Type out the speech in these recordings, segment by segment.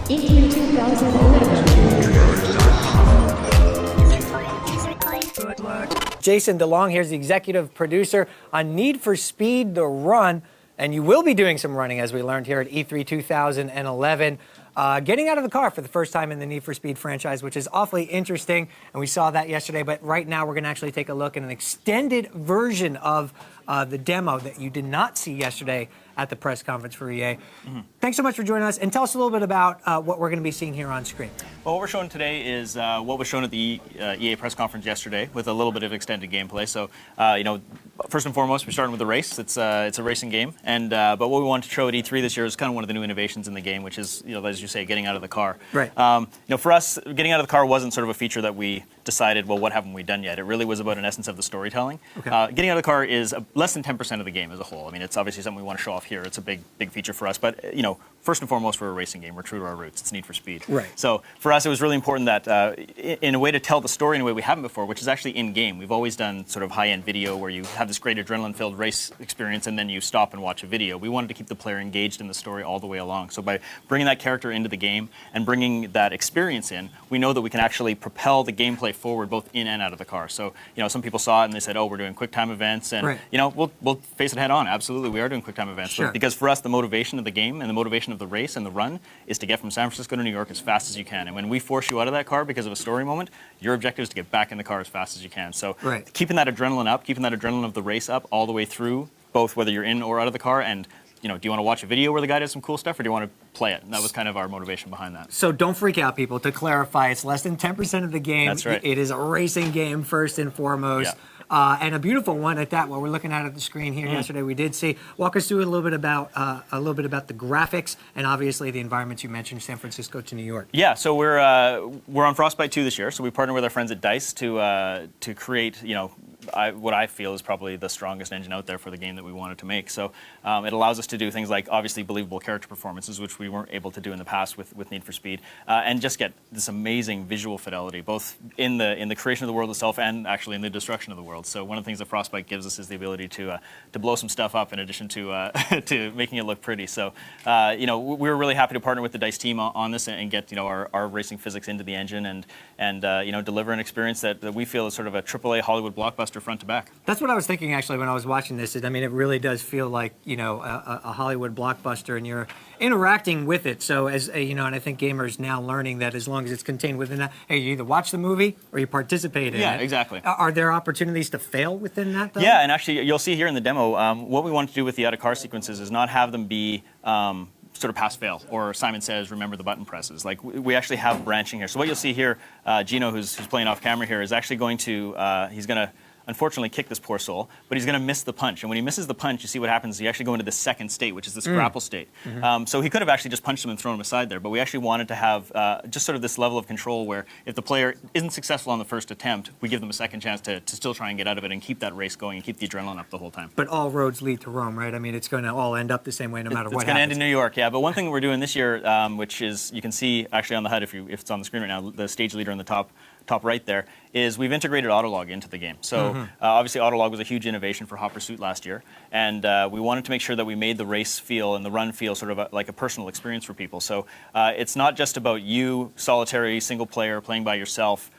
E3 2011. Jason DeLong here is the executive producer on Need for Speed The Run, and you will be doing some running, as we learned here at E3 2011. Getting out of the car for the first time in the Need for Speed franchise, which is awfully interesting, and we saw that yesterday. But right now, we're going to actually take a look at an extended version of the demo that you did not see yesterday at the press conference for EA. Thanks so much for joining us, and tell us a little bit about what we're going to be seeing here on screen. Well, what we're showing today is what was shown at the EA press conference yesterday, with a little bit of extended gameplay. So, first and foremost, we're starting with the race. It's a racing game, and but what we wanted to show at E3 this year is kind of one of the new innovations in the game, which is, as you say, getting out of the car. Right. For us, getting out of the car wasn't sort of a feature that we decided, well, what haven't we done yet? It really was about an essence of the storytelling. Okay. Getting out of the car is less than 10% of the game as a whole. I mean, it's obviously something we want to show off here. It's a big feature for us, but first and foremost, we're a racing game. We're true to our roots. It's Need for Speed. Right. So for us, it was really important that in a way to tell the story in a way we haven't before, which is actually in-game. We've always done sort of high-end video where you have this great adrenaline-filled race experience and then you stop and watch a video. We wanted to keep the player engaged in the story all the way along. So by bringing that character into the game and bringing that experience in, we know that we can actually propel the gameplay forward both in and out of the car. So, some people saw it and they said, oh, we're doing quick time events, and, right. We'll face it head on. Absolutely, we are doing quick time events. Sure. Because for us, the motivation of the game and the motivation of the race and the run is to get from San Francisco to New York as fast as you can. And when we force you out of that car because of a story moment, your objective is to get back in the car as fast as you can. So right. keeping that adrenaline up, keeping that adrenaline of the race up all the way through, both whether you're in or out of the car, and do you want to watch a video where the guy does some cool stuff, or do you want to play it? And that was kind of our motivation behind that. So don't freak out, people. To clarify, it's less than 10% of the game. That's right. It is a racing game first and foremost. Yeah. And a beautiful one at that. What we're looking at the screen here yesterday, we did see. Walk us through a little bit about the graphics and obviously the environments you mentioned, San Francisco to New York. Yeah, so we're on Frostbite 2 this year. So we partnered with our friends at DICE to create what I feel is probably the strongest engine out there for the game that we wanted to make. So it allows us to do things like obviously believable character performances, which we weren't able to do in the past with Need for Speed, and just get this amazing visual fidelity, both in the creation of the world itself and actually in the destruction of the world. So one of the things that Frostbite gives us is the ability to blow some stuff up in addition to to making it look pretty. So we were really happy to partner with the DICE team on this and get our racing physics into the engine and deliver an experience that we feel is sort of a AAA Hollywood blockbuster front to back. That's what I was thinking actually when I was watching this. It really does feel like a Hollywood blockbuster, and you're interacting with it. So and I think gamers now learning that as long as it's contained within that, hey, you either watch the movie or you participate in it. Yeah, exactly. Are there opportunities to fail within that, though? Yeah, and actually you'll see here in the demo, what we want to do with the out-of-car sequences is not have them be sort of pass-fail, or Simon Says, remember the button presses. Like, we actually have branching here. So what you'll see here, Gino, who's playing off camera here, is actually going to, he's going to unfortunately kick this poor soul, but he's going to miss the punch. And when he misses the punch, you see what happens. You actually go into the second state, which is this grapple state. So he could have actually just punched him and thrown him aside there, but we actually wanted to have just sort of this level of control where if the player isn't successful on the first attempt, we give them a second chance to still try and get out of it and keep that race going and keep the adrenaline up the whole time. But all roads lead to Rome, right? I mean, it's going to all end up the same way no matter what happens. It's going to end in New York, yeah. But one thing we're doing this year, which is, you can see actually on the HUD, if it's on the screen right now, the stage leader in the top right there, is we've integrated Autolog into the game. So obviously Autolog was a huge innovation for Hot Pursuit last year, and we wanted to make sure that we made the race feel and the run feel sort of like a personal experience for people. So it's not just about you, solitary, single player, playing by yourself,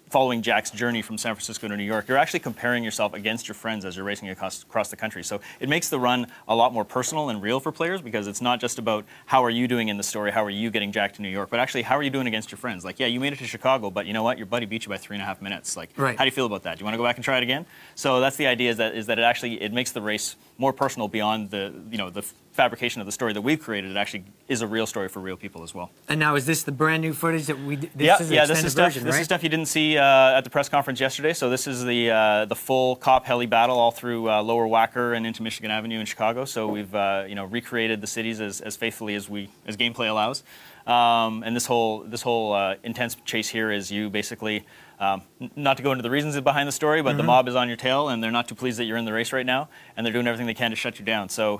following Jack's journey from San Francisco to New York. You're actually comparing yourself against your friends as you're racing across the country. So it makes the run a lot more personal and real for players, because it's not just about how are you doing in the story, how are you getting Jack to New York, but actually how are you doing against your friends. Like, yeah, you made it to Chicago, but you know what? Your buddy beat you by 3.5 minutes. Like, right. How do you feel about that? Do you want to go back and try it again? So that's the idea, is that it makes the race more personal beyond the fabrication of the story that we've created. It actually is a real story for real people as well. And now, is this the brand new footage that we? This is stuff. Version, this right? is stuff you didn't see at the press conference yesterday. So this is the full cop heli battle all through Lower Wacker and into Michigan Avenue in Chicago. So we've recreated the cities as faithfully as gameplay allows. And this whole intense chase here is you basically Not to go into the reasons behind the story, but the mob is on your tail, and they're not too pleased that you're in the race right now, and they're doing everything they can to shut you down. So,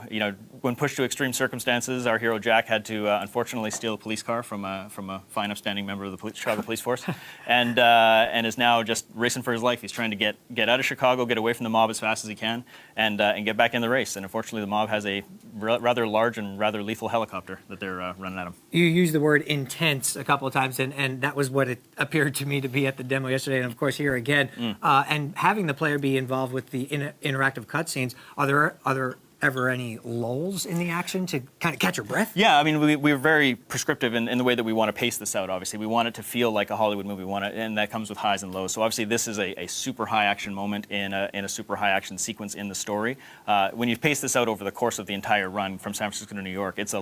when pushed to extreme circumstances, our hero Jack had to unfortunately steal a police car from a fine, upstanding member of the Chicago Police Force, and is now just racing for his life. He's trying to get out of Chicago, get away from the mob as fast as he can, and get back in the race. And unfortunately, the mob has a rather large and rather lethal helicopter that they're running at him. You used the word intense a couple of times, and that was what it appeared to me to be at the demo yesterday, and of course here again. And having the player be involved with the interactive cutscenes, are there ever any lulls in the action to kind of catch your breath? Yeah, I mean, we're very prescriptive in the way that we want to pace this out, obviously. We want it to feel like a Hollywood movie, and that comes with highs and lows. So obviously this is a super high action moment in a super high action sequence in the story. When you pace this out over the course of the entire run from San Francisco to New York, it's a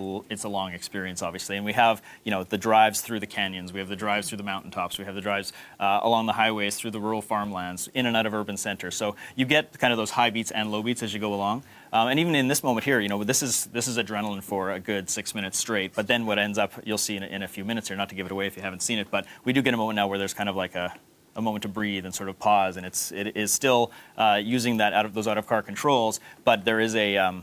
long experience, obviously. And we have, the drives through the canyons, we have the drives through the mountaintops, we have the drives along the highways, through the rural farmlands, in and out of urban centers. So you get kind of those high beats and low beats as you go along. And even in this moment here, this is adrenaline for a good 6 minutes straight. But then what ends up, you'll see in a few minutes here, not to give it away if you haven't seen it, but we do get a moment now where there's kind of like a moment to breathe and sort of pause, and it is still using those out of car controls, but there is a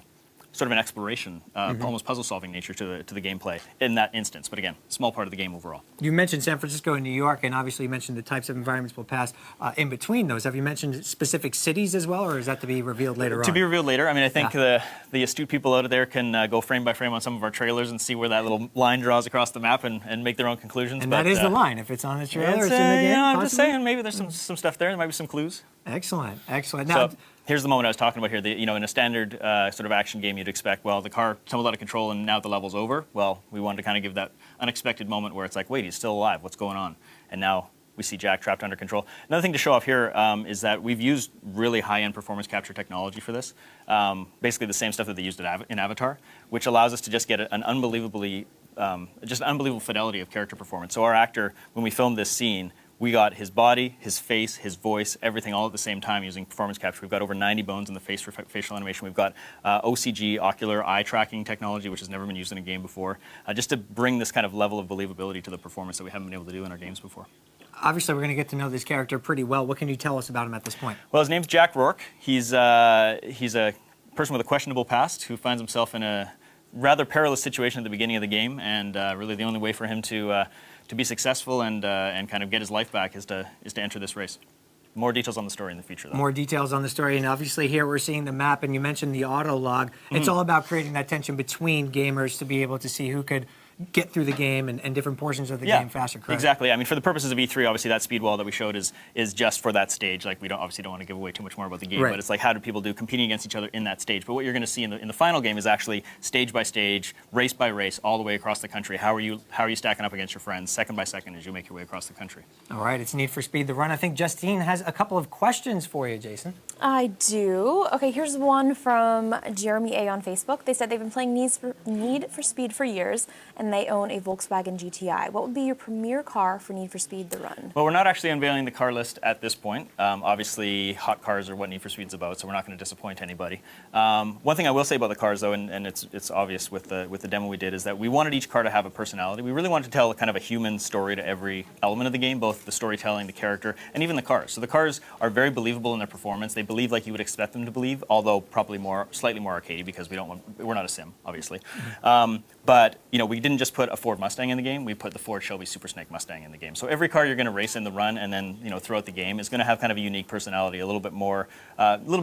sort of an exploration, almost puzzle-solving nature to the gameplay in that instance. But again, small part of the game overall. You mentioned San Francisco and New York, and obviously you mentioned the types of environments we'll pass in between those. Have you mentioned specific cities as well, or is that to be revealed later on? To be revealed later. I mean, I think the astute people out there can go frame by frame on some of our trailers and see where that little line draws across the map and make their own conclusions. And that is the line. If it's on the trailer, it's in the game. I'm just saying, maybe there's some stuff there. There might be some clues. Excellent. Now, so, here's the moment I was talking about here. In a standard sort of action game, you'd expect, well, the car tumbled out of control and now the level's over. Well, we wanted to kind of give that unexpected moment where it's like, wait, he's still alive. What's going on? And now we see Jack trapped under control. Another thing to show off here is that we've used really high-end performance capture technology for this. Basically the same stuff that they used in Avatar, which allows us to just get an unbelievable fidelity of character performance. So our actor, when we filmed this scene, we got his body, his face, his voice, everything all at the same time using performance capture. We've got over 90 bones in the face for facial animation. We've got OCG, ocular eye tracking technology, which has never been used in a game before, just to bring this kind of level of believability to the performance that we haven't been able to do in our games before. Obviously, we're going to get to know this character pretty well. What can you tell us about him at this point? Well, his name's Jack Rourke. He's a person with a questionable past who finds himself in a rather perilous situation at the beginning of the game, and really the only way for him to be successful and kind of get his life back is to enter this race. More details on the story in the future, though. More details on the story, and obviously here we're seeing the map, and you mentioned the auto log. It's all about creating that tension between gamers to be able to see who could get through the game and different portions of the game faster, correct? Exactly. I mean, for the purposes of E3, obviously that speed wall that we showed is just for that stage. Like, we obviously don't want to give away too much more about the game, but it's like, how do people do competing against each other in that stage? But what you're going to see in the final game is actually stage by stage, race by race, all the way across the country. How are you stacking up against your friends, second by second, as you make your way across the country? All right, it's Need for Speed the Run. I think Justine has a couple of questions for you, Jason. I do. Okay, here's one from Jeremy A. on Facebook. They said they've been playing Need for Speed for years, and they own a Volkswagen GTI. What would be your premier car for Need for Speed the Run? Well, we're not actually unveiling the car list at this point. Obviously, hot cars are what Need for Speed's about, so we're not going to disappoint anybody. One thing I will say about the cars, though, and it's obvious with the demo we did, is that we wanted each car to have a personality. We really wanted to tell kind of a human story to every element of the game, both the storytelling, the character, and even the cars. So the cars are very believable in their performance. They believe like you would expect them to believe, although probably slightly more arcadey, because we're not a sim, obviously. But we didn't just put a Ford Mustang in the game. We put the Ford Shelby Super Snake Mustang in the game. So every car you're going to race in the run and then throughout the game is going to have kind of a unique personality, a little bit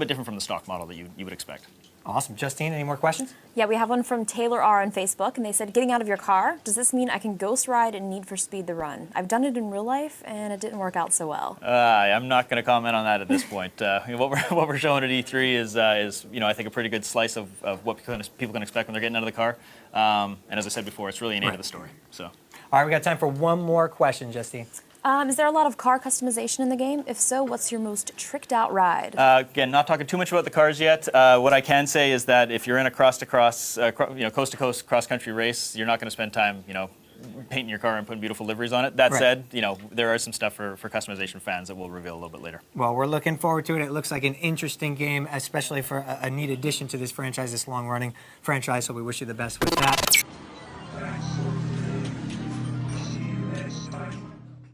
different from the stock model that you would expect. Awesome. Justine, any more questions? Yeah, we have one from Taylor R. on Facebook, and they said, getting out of your car, does this mean I can ghost ride and Need for Speed the Run? I've done it in real life, and it didn't work out so well. I'm not going to comment on that at this point. What we're showing at E3 is I think a pretty good slice of what people can expect when they're getting out of the car. And as I said before, it's really innate to the story. So. All right, we got time for one more question, Justine. Is there a lot of car customization in the game? If so, what's your most tricked out ride? Again, not talking too much about the cars yet. What I can say is that if you're in a coast-to-coast cross-country race, you're not going to spend time, painting your car and putting beautiful liveries on it. That said, there are some stuff for customization fans that we'll reveal a little bit later. Well, we're looking forward to it. It looks like an interesting game, especially for a neat addition to this franchise, this long-running franchise. So we wish you the best with that.